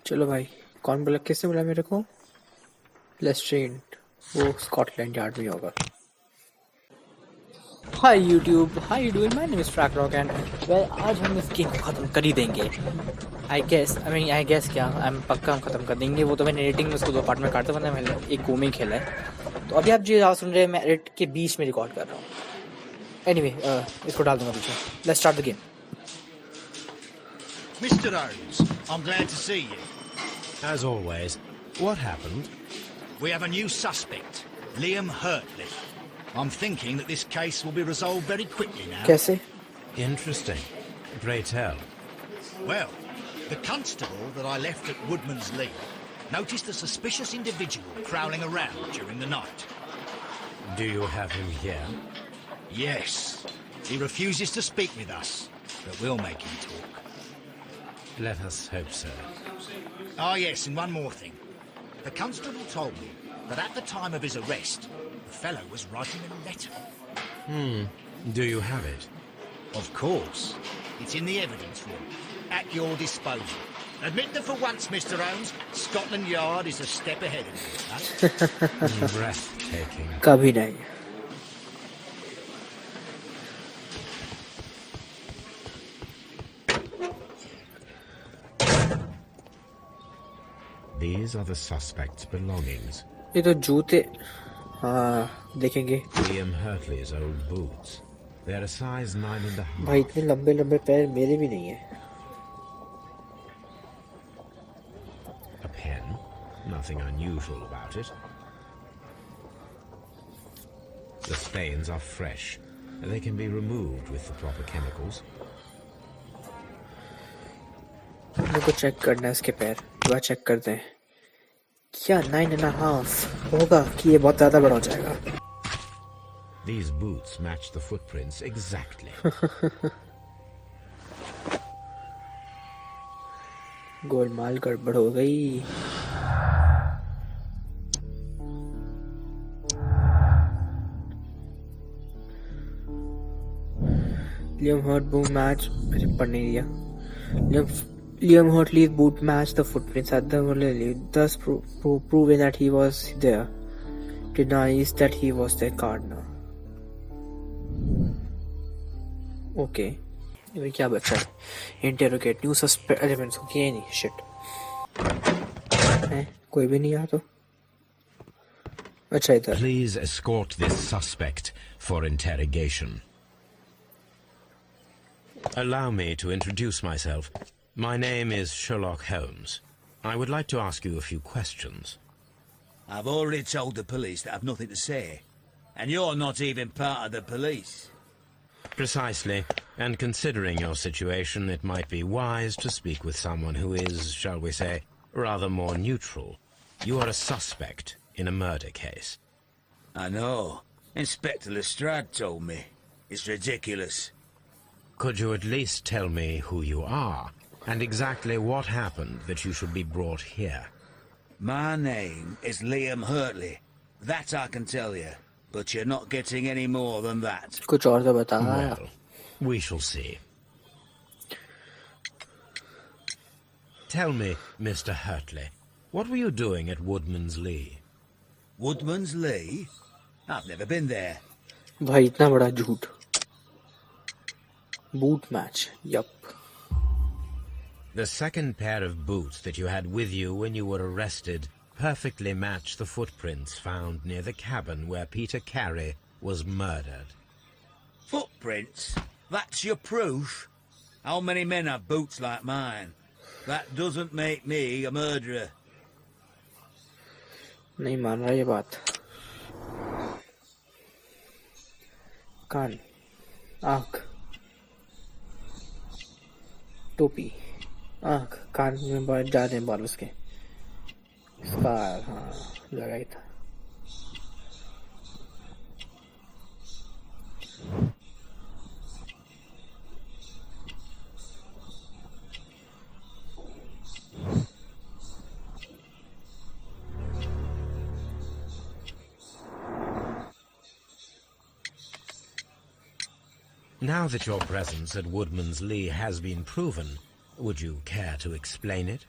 चलो भाई, कौन बोला, किसने बोला मेरे को? लेस्ट्रेंड, वो स्कॉटलैंड यार्ड में होगा। Hi YouTube, hi you doing, my name is track rock and well आज हम इस गेम को ख़त्म कर ही देंगे। आई गेस क्या, पक्का हम ख़त्म कर देंगे। वो तो मैंने एडिटिंग में उसको 2 पार्ट में काटता, वरना मैंने एक गो में ही खेला है। तो अभी आप जो आवाज़ सुन रहे हैं, मैं एडिट के बीच में रिकॉर्ड कर रहा हूँ। एनीवे, इसको डाल दूंगा पीछे। Let's start the game. Mr. Holmes, I'm glad to see you. As always. What happened? We have a new suspect, Liam Hurtley. I'm thinking that this case will be resolved very quickly now. कैसे? Interesting. Pray tell. Well, the constable that I left at Woodman's Lee noticed a suspicious individual prowling around during the night. Do you have him here? Yes. He refuses to speak with us, but we'll make him talk. Let us hope so. Ah, yes, and one more thing. The constable told me that at the time of his arrest, the fellow was writing a letter. Do you have it? Of course. It's in the evidence room, at your disposal. Admit that for once, Mr. Holmes, Scotland Yard is a step ahead of you, huh? Breathtaking. कभी नहीं। These are the suspect's belongings. ये तो जूते, हाँ देखेंगे। Liam Hurtley's old boots. They're a size 9.5. भाई इतने लंबे लंबे पैर मेरे भी नहीं है। A pen. Nothing unusual about it. The stains are fresh. They can be removed with the proper chemicals. मेरे को चेक करना है इसके पैर। थोड़ा चेक करते हैं। क्या 9.5 होगा कि ये बहुत ज्यादा बड़ा हो जाएगा? These boots match the footprints exactly. Golmaal गड़बड़ हो गई। लियम हर्ट बूम मैच, मैंने पढ़ नहीं दिया। Liam Hurtley's boot matched the footprints at the Woodley, thus proving that he was there. Denies that he was their gardener. Okay. ये क्या बचा है? Interrogate new suspect elements. Okay, नहीं shit. हैं? कोई भी नहीं यहाँ तो? अच्छा इधर। Please escort this suspect for interrogation. Allow me to introduce myself. My name is Sherlock Holmes. I would like to ask you a few questions. I've already told the police that I've nothing to say. And you're not even part of the police. Precisely. And considering your situation, it might be wise to speak with someone who is, shall we say, rather more neutral. You are a suspect in a murder case. I know. Inspector Lestrade told me. It's ridiculous. Could you at least tell me who you are? And exactly what happened that you should be brought here? My name is Liam Hurtley. That I can tell you. But you're not getting any more than that. कुछ और तो बता। Well, we shall see. Tell me, Mr. Hurtley, what were you doing at Woodman's Lee? Woodman's Lee? I've never been there. भाई इतना बड़ा झूठ। Boot match. Yup. The second pair of boots that you had with you when you were arrested perfectly match the footprints found near the cabin where Peter Carey was murdered. Footprints? That's your proof? How many men have boots like mine? That doesn't make me a murderer. नहीं मान रहा ये बात। कान, आँख, टोपी, आँख, कान में बहुत ज्यादा हैं बाल उसके। स्कार, हाँ लगा ही था। Now that your presence at Woodman's Lee has been proven, would you care to explain it?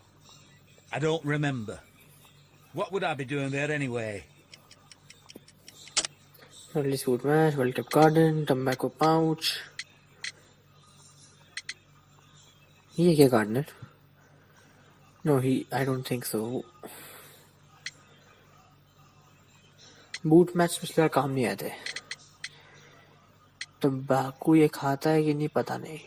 I don't remember. What would I be doing there anyway? Only food match, well kept garden, tobacco pouch. ये क्या gardener? No, I don't think so. Boot match पिछले बार काम नहीं आए थे. तंबाकू ये खाता है कि नहीं पता नहीं.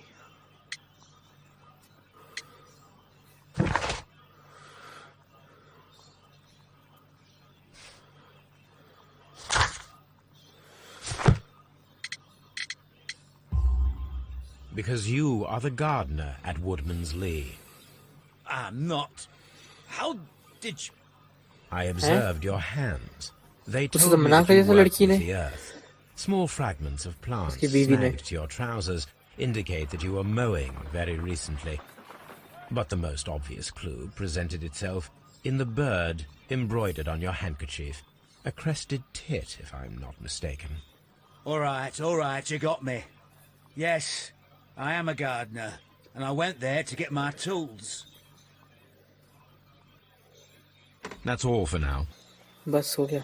Because you are the gardener at Woodman's Lee. I'm not. How did you... I observed your hands. They उसने told तो me मना that कर you दिया था worked लड़की with ने. the earth. Small fragments of plants उसकी बीवी ने. snagged to your trousers indicate that you were mowing very recently. But the most obvious clue presented itself in the bird embroidered on your handkerchief. A crested tit, if I'm not mistaken. All right, you got me. Yes, I am a gardener, and I went there to get my tools. That's all for now. बस हो गया.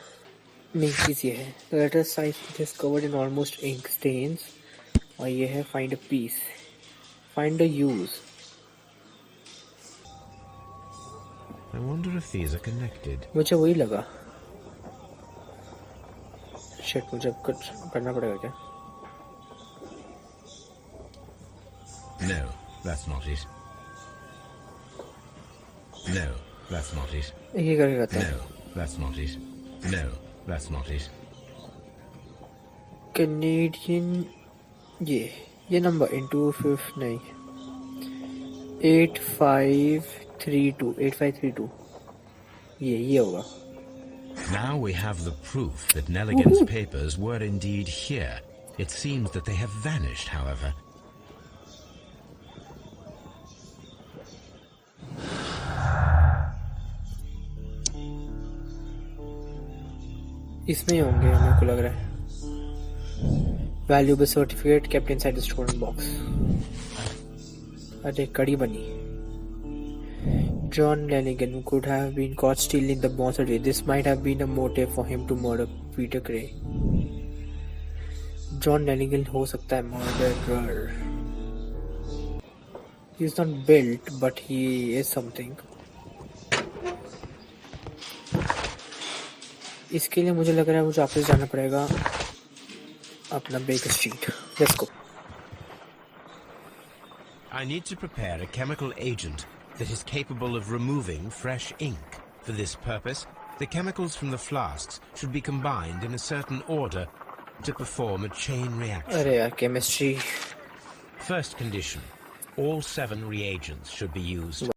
Main चीज़ ये है. The letter size is covered in almost ink stains. और ये है find a piece. Find a use. I wonder if these are connected. मुझे वही लगा. Shit, मुझे अब कुछ करना पड़ेगा क्या? No, that's not it. No, that's not it. ये करके करते हैं. No, that's not it. No, that's not it. Canadian ये नंबर into 5 नहीं 8532 ये होगा. Now we have the proof that Nelligan's papers were indeed here. It seems that they have vanished, however. इसमें ही होंगे मेरे को लग रहा है. Valuable certificate kept inside the stolen box. अरे कड़ी बनी. John Lanigan could have been caught stealing the bonds today. This might have been a motive for him to murder Peter Gray. John Lanigan हो सकता है murderer. He's not built, but he is something. इसके लिए मुझे लग रहा है मुझे वापस जाना पड़ेगा अपना baker street. Let's go. I need to prepare a chemical agent that is capable of removing fresh ink. For this purpose, the chemicals from the flasks should be combined in a certain order to perform a chain reaction. अरे यार chemistry. First condition, all 7 reagents should be used.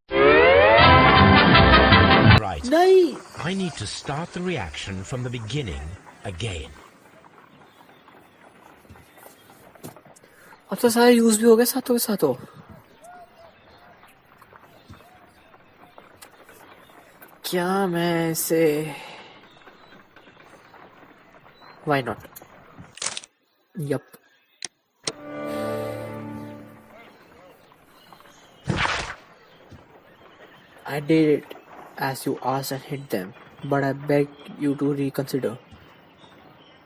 Right. नहीं. I need to start the reaction from the beginning again. अब तो सारे use भी हो गए साथों के साथों. क्या मैं इसे Why not? Yup. I did it as you asked and hit them, but I beg you to reconsider.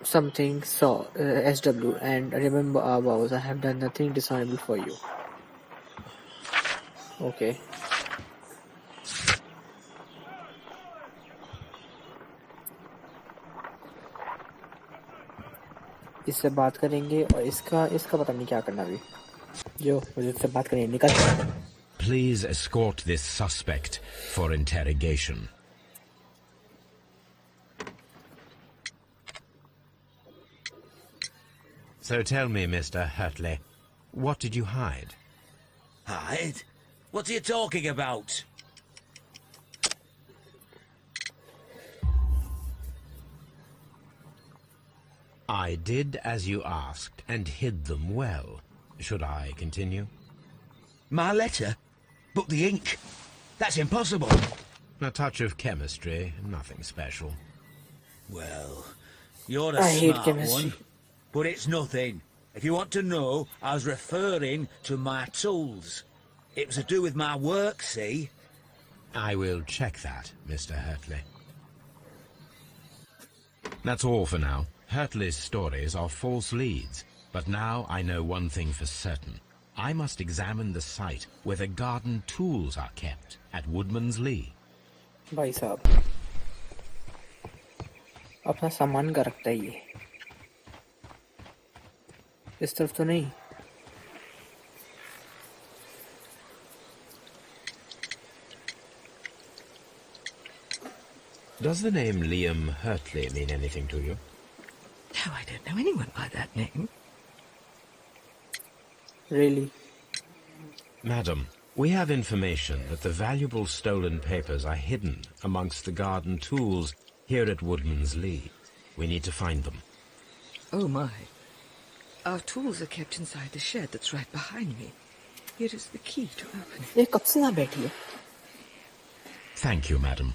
Something saw SW and remember our vows. I have done nothing dishonorable for you. Okay. इससे बात करेंगे और इसका पता नहीं क्या करना अभी. जो मुझे इससे बात करेंगे निकल. Please escort this suspect for interrogation. So tell me, Mr. Hurtley, what did you hide? Hide? What are you talking about? I did as you asked and hid them well. Should I continue? My letter? But the ink? That's impossible. A touch of chemistry, nothing special. Well, you're a I hate smart chemistry. one, but it's nothing. If you want to know, I was referring to my tools. It was to do with my work, see? I will check that, Mr. Hurtley. That's all for now. Hurtley's stories are false leads, but now I know one thing for certain. I must examine the site where the garden tools are kept at Woodman's Lee. भाई साहब अपना सामान का रखता है ये इस तरफ तो नहीं Does the name Liam Hurtley mean anything to you? No, I don't know anyone by that name. really Madam, we have information that the valuable stolen papers are hidden amongst the garden tools here at Woodman's Lee. We need to find them. Oh, my. Our tools are kept inside the shed that's right behind me. Here is the key to open it. ये कब से यहाँ बैठी है Thank you, madam.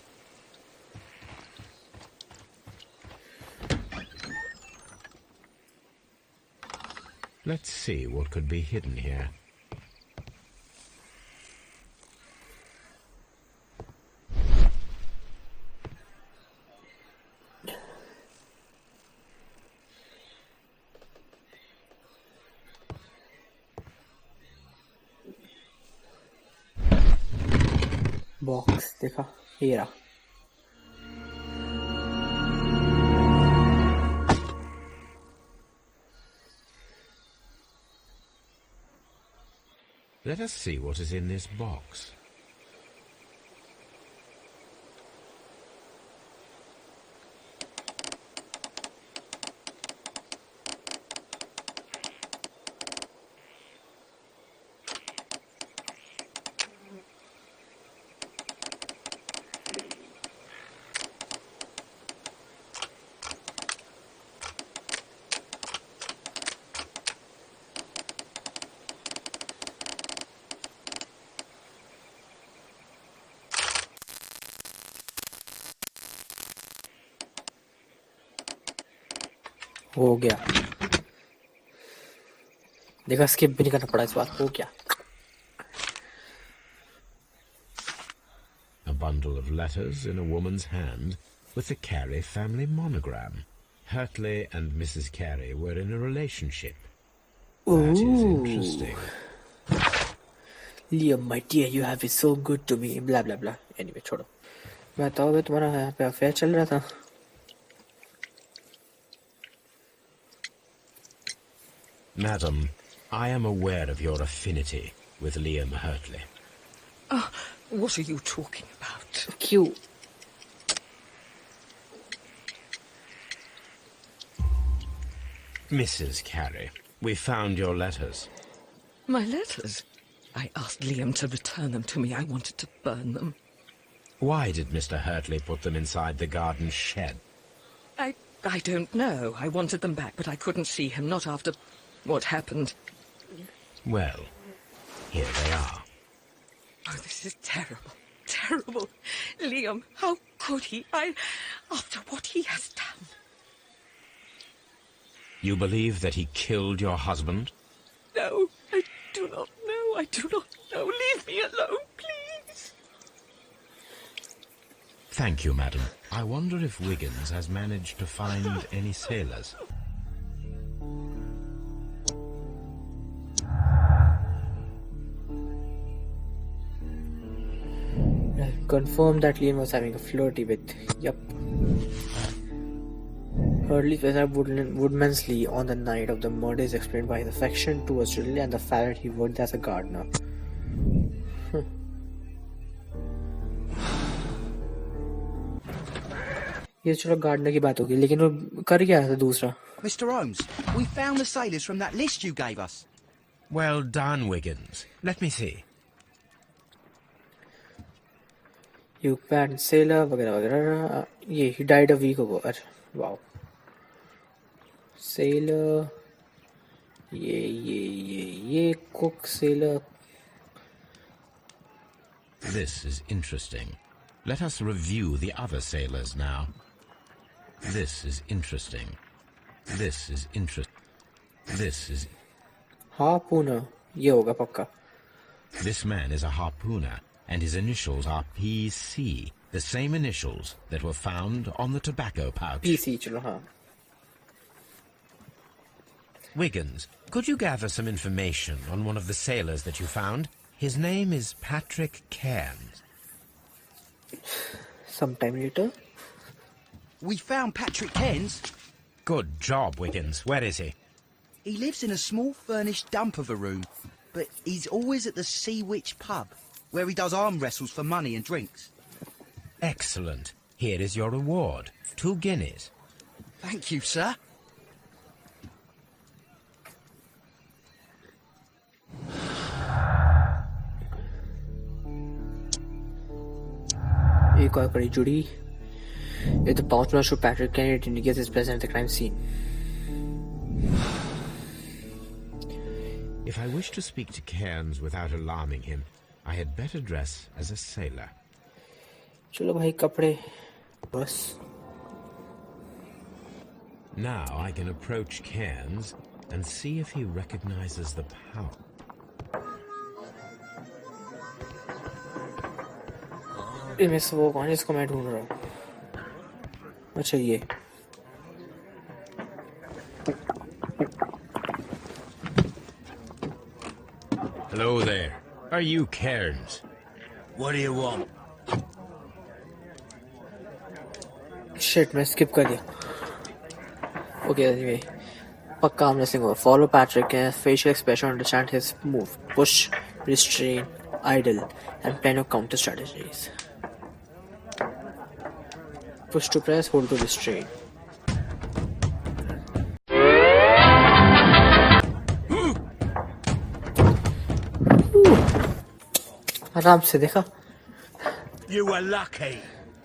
Let's see what could be hidden here. Box देखा ये रहा Let us see what is in this box. हो गया देखा स्किप भी नहीं करना पड़ा इस बार हो गया A bundle of letters in a woman's hand with the Carey family monogram. Hurtley and Mrs. Carey were in a relationship. That is interesting. Liam, my dear, you have been so good to me. Blah blah blah. Anyway, छोड़ो मैं तो अभी तुम्हारा यहाँ पे affair चल रहा था Madam, I am aware of your affinity with Liam Hurtley. Oh, what are you talking about? क्यों Mrs. Carey, we found your letters. My letters? I asked Liam to return them to me. I wanted to burn them. Why did Mr. Hurtley put them inside the garden shed? I don't know. I wanted them back, but I couldn't see him, not after what happened. Well, here they are. Oh, this is terrible. Terrible. Liam, how could he? After what he has done. You believe that he killed your husband? No, I do not know. I do not know. Leave me alone, please. Thank you, madam. I wonder if Wiggins has managed to find any sailors. confirmed that Liam was having a flirty with Hurley was at Woodman's Lee on the night of the murder is explained by his affection towards Ridley and the fact that he worked as a gardener. ये चलो gardener की बात होगी लेकिन वो कर क्या था दूसरा Mr. Holmes, we found the sailors from that list you gave us. Well done, Wiggins. Let me see. You pan sailor वगैरह वगैरह ये he died a week ago अच्छा wow sailor ये cook sailor. This is interesting. Let us review the other sailors now. This is interesting. This is interesting. This is... Harpooner. ये होगा पक्का. This man is a harpooner and his initials are PC, the same initials that were found on the tobacco pouch. PC चलो हाँ. Wiggins, could you gather some information on one of the sailors that you found? His name is Patrick Cairns. Sometime later. We found Patrick Cairns. Good job, Wiggins. Where is he? He lives in a small furnished dump of a room, but he's always at the Sea Witch pub, where he does arm wrestles for money and drinks. Excellent. Here is your reward. 2 guineas. Thank you, sir. एक और कड़ी जुड़ी. If the pouch belongs to Patrick Cairns, it indicates his presence at the crime scene. If I wish to speak to Cairns without alarming him, I had better dress as a sailor. चलो भाई कपड़े बस. Now I can approach Cairns and see if he recognizes the power. इनमें से वो कौन है जिसको मैं ढूंढ रहा हूँ? अच्छा ये. Hello there. Are you Cairns? What do you want? Shit, मैं skip कर दिया. Okay, anyway. पक्का हम रेसलिंग होगा. Follow Patrick and facial expression, understand his move. Push, restrain, idle, and plan your counter strategies. Push to press, hold to restrain. आराम से देखा. You were lucky.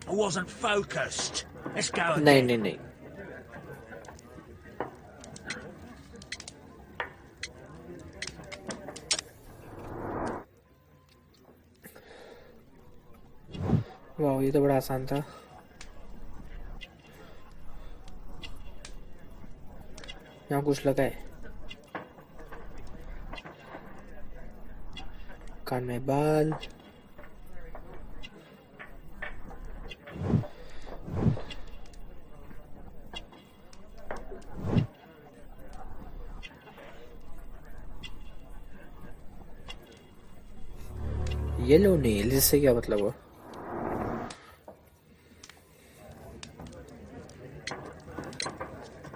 I wasn't focused. Let's go again. नहीं नहीं नहीं. वाह ये तो बड़ा आसान था. यहाँ कुछ लगा है. कान में बाल. येलो नेल इससे क्या मतलब हुआ?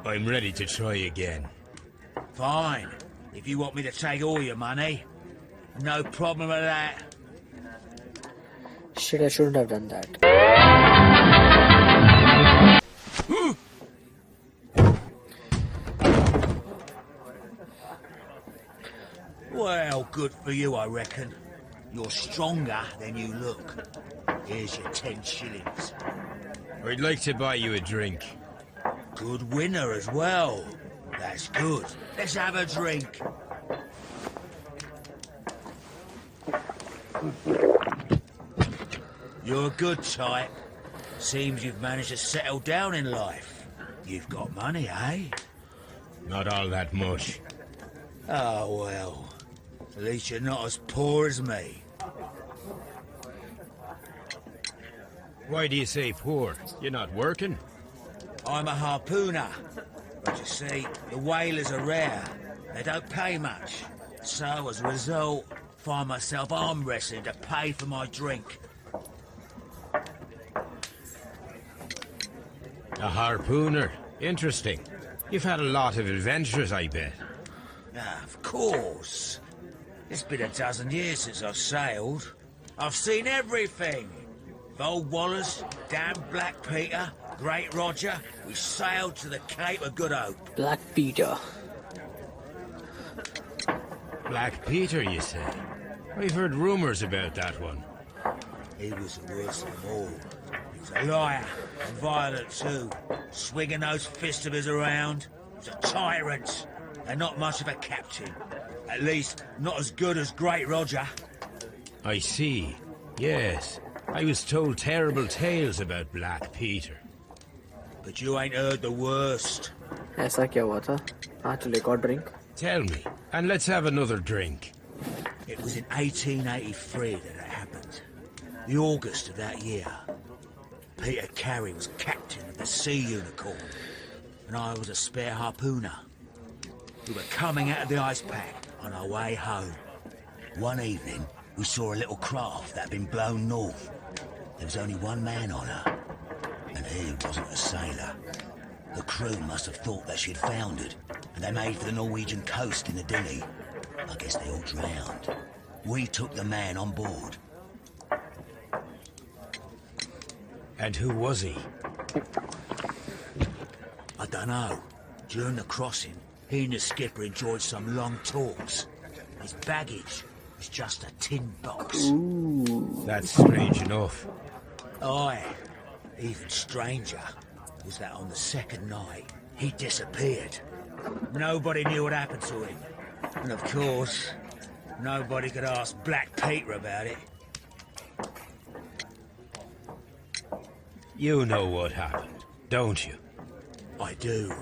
I'm ready to try again. Fine. If you want me to take all your money, no problem with that. Shit, I shouldn't have done that. Well, good for you, I reckon. You're stronger than you look. Here's your 10 shillings. I'd like to buy you a drink. Good winner as well. That's good. Let's have a drink. You're a good type. Seems you've managed to settle down in life. You've got money, eh? Not all that much. Oh, well. At least you're not as poor as me. Why do you say poor? You're not working? I'm a harpooner. But you see, the whalers are rare. They don't pay much. So, as a result, find myself arm wrestling to pay for my drink. A harpooner. Interesting. You've had a lot of adventures, I bet. Ah, of course. It's been a dozen years since I've sailed. I've seen everything. Old Wallace, damn Black Peter, Great Roger. We sailed to the Cape of Good Hope. Black Peter. Black Peter, you say? I've heard rumors about that one. He was the worst of them all. He was a liar and violent too, swinging those fists of his around. He was a tyrant and not much of a captain. At least, not as good as Great Roger. I see. Yes. I was told terrible tales about Black Peter. But you ain't heard the worst. ऐसा क्या हुआ था? हाँ चलो एक और drink. Tell me, and let's have another drink. It was in 1883 that it happened. The August of that year, Peter Carey was captain of the Sea Unicorn, and I was a spare harpooner. We were coming out of the ice pack on our way home. One evening, we saw a little craft that had been blown north. There was only one man on her, and he wasn't a sailor. The crew must have thought that she'd foundered, and they made for the Norwegian coast in the dinghy. I guess they all drowned. We took the man on board. And who was he? I don't know. During the crossing, he and the skipper enjoyed some long talks. His baggage was just a tin box. That's strange enough. Aye. Even stranger was that on the second night, he disappeared. Nobody knew what happened to him. And of course, nobody could ask Black Peter about it. You know what happened, don't you? I do.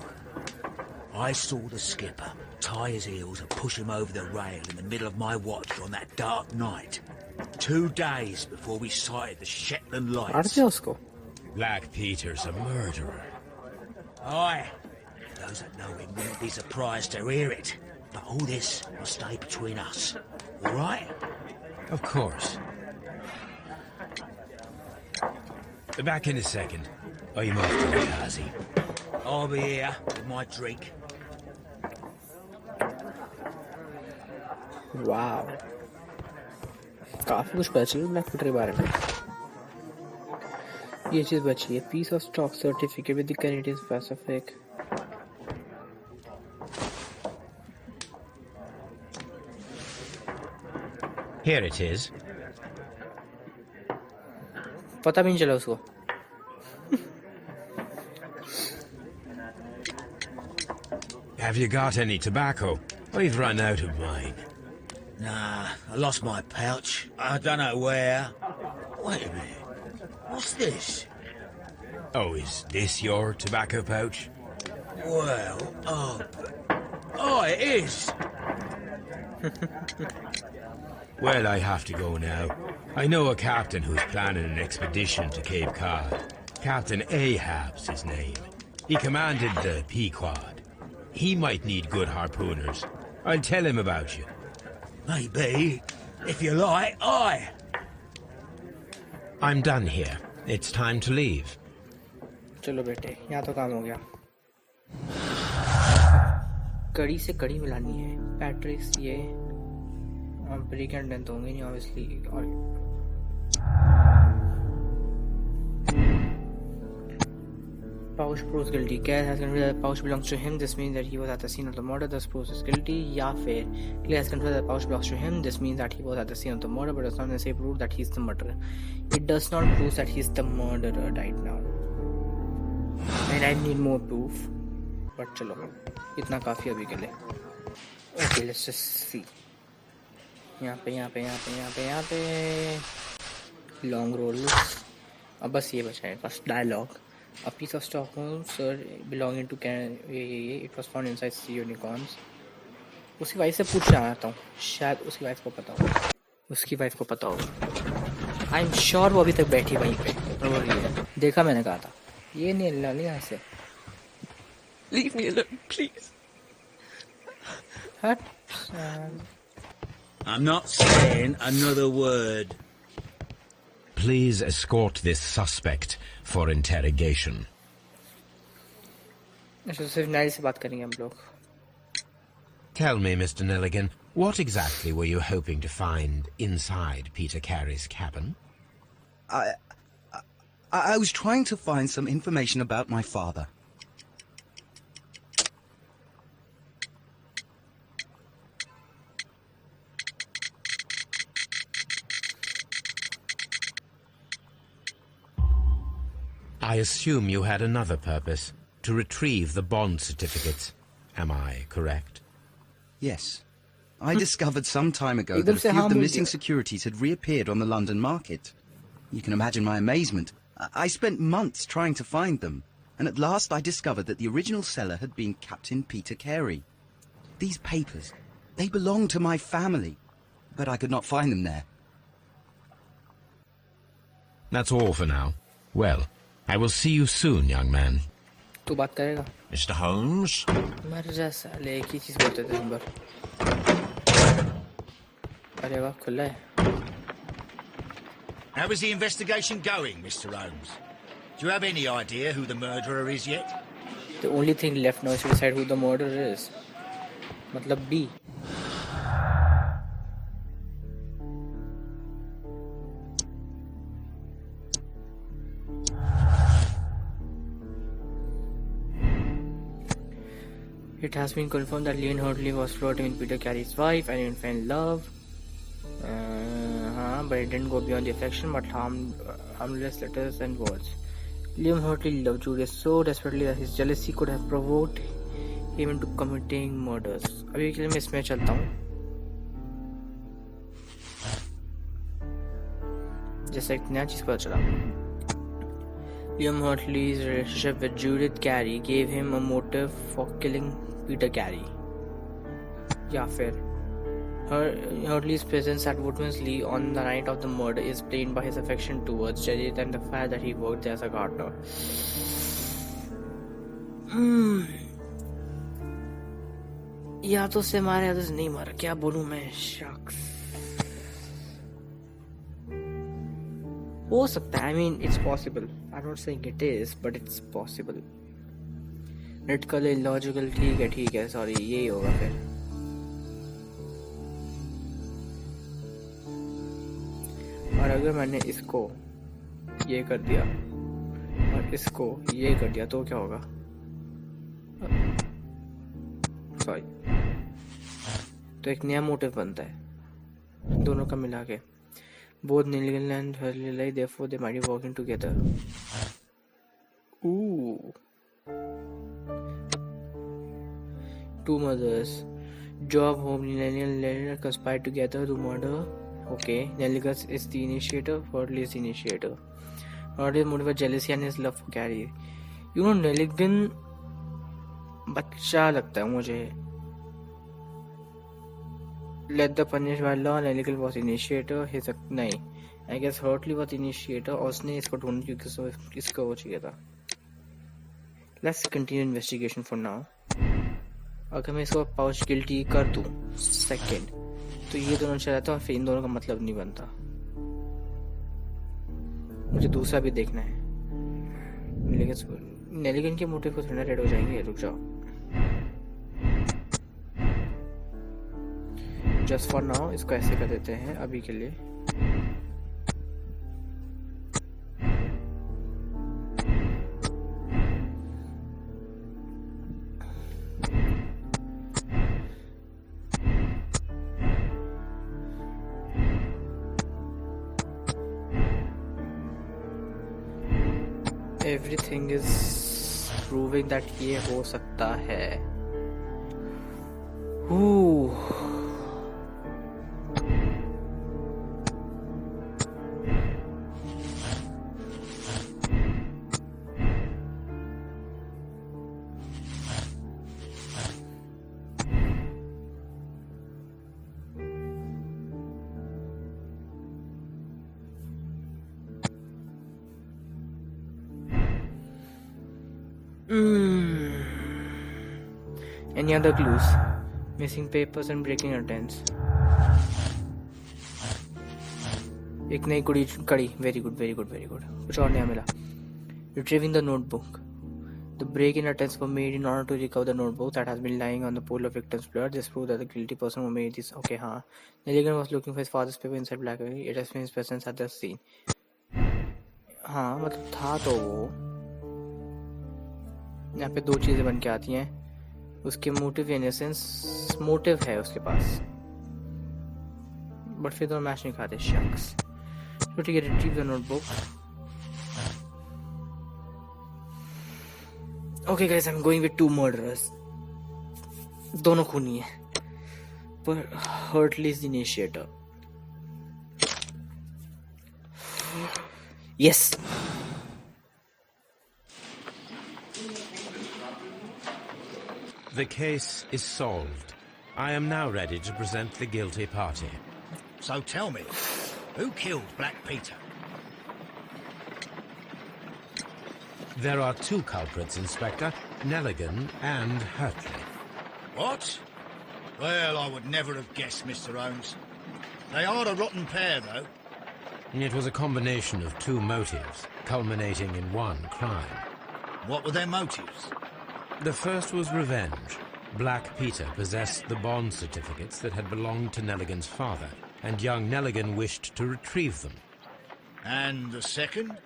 I saw the skipper tie his heels and push him over the rail in the middle of my watch on that dark night. 2 days before we sighted the Shetland मार lights. दिया उसको. Black Peter's a murderer. Aye. Those that know him wouldn't be surprised to hear it. But all this will stay between us. All right? Of course. Back in a second. I'm off to the Kazi. I'll be here with my drink. वाह, काफी कुछ पता चला black Peter के बारे में. ये चीज बची है, piece of stock certificate with the Canadian specific. Here it is. पता भी नहीं चला उसको. Have you got any tobacco? I've run out of mine. Nah, I lost my pouch. I don't know where. Wait a minute. What's this? Oh, is this your tobacco pouch? Well, oh, it is. Well, I have to go now. I know a captain who's planning an expedition to Cape Cod. Captain Ahab's his name. He commanded the Pequod. He might need good harpooners. I'll tell him about you. Maybe. If you like, aye. I'm done here. It's time to leave. चलो बेटे, यहाँ तो काम हो गया. कड़ी से कड़ी मिलानी है. पैट्रिक्स ये ब्रेक एंड डेंथ होंगे नहीं ऑब्वियसली. और Pouch proves guilty. Claire has confessed that the pouch belongs to him. This means that he was at the scene of the murder. Thus proves is guilty. या फिर Claire has confessed that the pouch belongs to him. This means that he was at the scene of the murder, but does not necessarily prove that he is the murderer. It does not prove that he is the murderer right now. And I need more proof. But चलो, इतना काफी अभी के लिए. Okay, let's just see. यहाँ पे long roll. अब बस ये बचा है. First dialogue. A piece of Stockholm, sir, belonging to it was found inside sea unicorns. उसकी वाइफ से पूछ रहा था हूँ. शायद उसकी वाइफ को पता होगा. उसकी वाइफ को पता होगा. आई एम श्योर वो अभी तक बैठी वहीं पे. और ये देखा मैंने कहा था. ये नहीं हिलना नहीं यहाँ से. Leave me alone, please. हट. I'm not saying another word. Please escort this suspect for interrogation. अच्छा सिर्फ नारी से बात करेंगे हम लोग. Tell me, Mr. Nelligan, what exactly were you hoping to find inside Peter Carey's cabin? I was trying to find some information about my father. I assume you had another purpose, to retrieve the bond certificates. Am I correct? Yes. I discovered some time ago that a few of the missing securities had reappeared on the London market. You can imagine my amazement. I spent months trying to find them, and at last I discovered that the original seller had been Captain Peter Carey. These papers, they belonged to my family, but I could not find them there. That's all for now. Well, I will see you soon, young man. तू बात करेगा? Mr. Holmes? मर जा साले, एक ही चीज बोलते थे दिन भर। अरे वाह, खुला है। How is the investigation going, Mr. Holmes? Do you have any idea who the murderer is yet? The only thing left now is to decide who the murderer is. मतलब B. It has been confirmed that Leon Hurley was flirting with Peter Carey's wife and even fell in love. But it didn't go beyond the affection, but harmless letters and words. Liam Hurley loved Julius so desperately that his jealousy could have provoked him into committing murders. अभी के लिए मैं इसमें चलता हूँ। जैसे एक नया चीज पता चला। Liam Hurley's relationship with Judith Carey gave him a motive for killing Peter Carey. या फिर Hurley's presence at Woodman's Lee on the night of the murder is explained by his affection towards Judith and the fact that he worked there as a gardener. या तो से मारे या तो से नहीं मारा, क्या बोलूं मैं? शख्स हो सकता है। I mean, it's possible. I'm not saying it is, but it's possible. Red color illogical, ठीक है, sorry, यही होगा फिर। और अगर मैंने इसको ये कर दिया और इसको ये कर दिया तो क्या होगा? सॉरी, तो एक नया मोटिव बनता है दोनों का मिला के। Both Nilgiri and Hurley therefore they might be working together. Two mothers, Job, Home, Nellie conspired together to murder. Okay, Nelligus is the initiator, Hurley is the initiator. Hurley's motive was jealousy and his love for Carrie. You know, Nelligan बच्चा लगता है मुझे। Let the punish by law, Nelligan was initiator. His नहीं, I guess Hurley was initiator और उसने इसको ढूंढ क्योंकि इसको वो चाहिए था। Let's continue investigation for now. अगर मैं इसको पाउच गिल्टी कर दूं सेकेंड, तो ये दोनों चला जाता और फिर इन दोनों का मतलब नहीं बनता। मुझे दूसरा भी देखना है, लेकिन नेलिगन के मोटिव को थोड़ा रेड हो जाएंगे। रुक जाओ, जस्ट फॉर नाउ इसको ऐसे कर देते हैं अभी के लिए। Everything is proving that ये हो सकता है। Any other clues? Missing papers and breaking attempts. एक नई कड़ी, very good. कुछ और नया मिला। Retrieving the notebook. The break-in attempts were made in order to recover the notebook that has been lying on the pool of victim's blood. This proved that the guilty person who made this. Okay, हाँ. Nelligan was looking for his father's paper inside blackberry. It explains his presence at the scene. हाँ, मतलब था तो वो। यहाँ पे दो चीजें बन के आती हैं। उसके मोटिव इन सेंस मोटिव है उसके पास, बट फिर तो मैच नहीं खाते शख्स। तो ठीक है, retrieve the notebook. Okay guys, I am going with two murderers. दोनों खूनी है, पर heartily is the initiator. Yes, The case is solved. I am now ready to present the guilty party. So tell me, who killed Black Peter? There are two culprits, Inspector, Nelligan and Hurtley. What? Well, I would never have guessed, Mr. Holmes. They are a rotten pair, though. It was a combination of two motives, culminating in one crime. What were their motives? The first was revenge. Black Peter possessed the bond certificates that had belonged to Nelligan's father, and young Nelligan wished to retrieve them. And the second?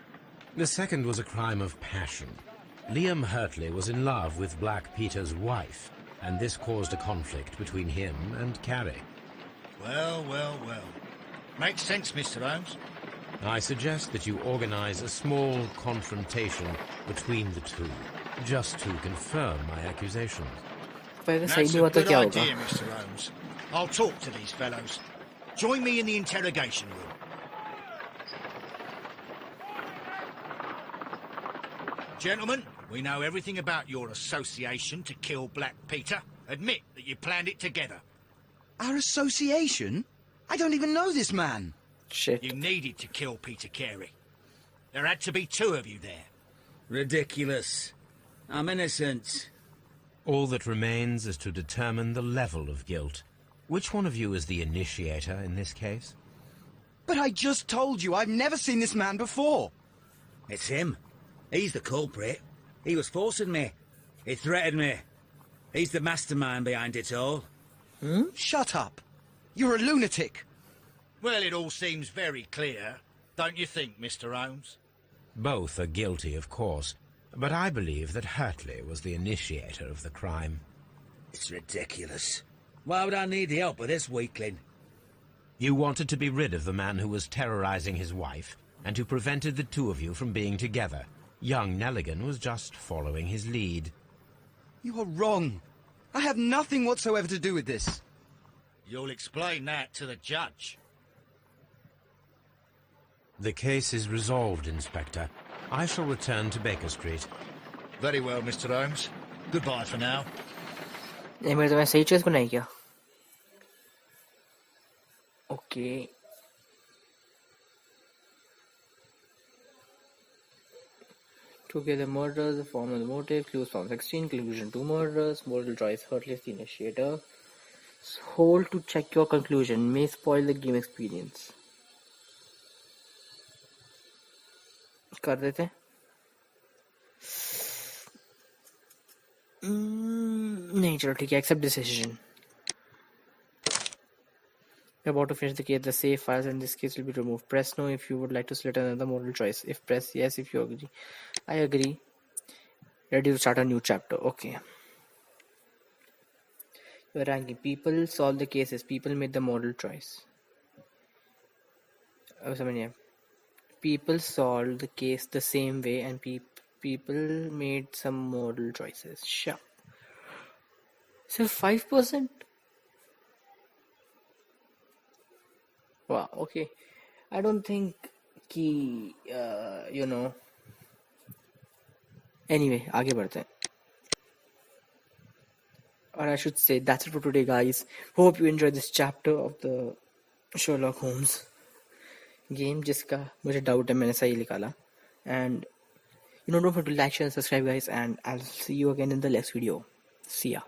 The second was a crime of passion. Liam Hurtley was in love with Black Peter's wife, and this caused a conflict between him and Carrie. Well. Makes sense, Mr. Holmes. I suggest that you organize a small confrontation between the two, just to confirm my accusations. That's a good idea, Mr. Holmes. I'll talk to these fellows. Join me in the interrogation room. Gentlemen, we know everything about your association to kill Black Peter. Admit that you planned it together. Our association? I don't even know this man. Shit. You needed to kill Peter Carey. There had to be two of you there. Ridiculous. I'm innocent. All that remains is to determine the level of guilt. Which one of you is the initiator in this case? But I just told you I've never seen this man before. It's him. He's the culprit. He was forcing me. He threatened me. He's the mastermind behind it all. Shut up. You're a lunatic. Well, it all seems very clear, don't you think, Mr. Holmes? Both are guilty, of course, but I believe that Hurtley was the initiator of the crime. It's ridiculous. Why would I need the help of this weakling? You wanted to be rid of the man who was terrorizing his wife, and who prevented the two of you from being together. Young Nelligan was just following his lead. You are wrong. I have nothing whatsoever to do with this. You'll explain that to the judge. The case is resolved, Inspector. I shall return to Baker Street. Very well, Mr. Holmes. Goodbye for now. ये मेरे तो मैं सही चीज़ बनाई क्या? Okay. Together murders, the form of the motive, clues found 16, conclusion 2 murders, moral choice, Hurtley is the initiator. Hold to check your conclusion, may spoil the game experience. कर देते नहीं चलो ठीक है accept decision. We're about to finish the case. The save files in this case will be removed. Press no if you would like to select another moral choice. If press yes if you agree. I agree. Ready to start a new chapter. Okay. Your ranking. People solve the cases. People made the moral choice. People solved the case the same way and people made some moral choices. Sure. So 5%? Wow, okay. I don't think कि anyway, आगे बढ़ते हैं. Or I should say that's it for today, guys. Hope you enjoyed this chapter of the Sherlock Holmes game, जिसका मुझे doubt है मैंने सही निकाला. And don't forget to like, share, and subscribe, guys. And I'll see you again in the next video. See ya.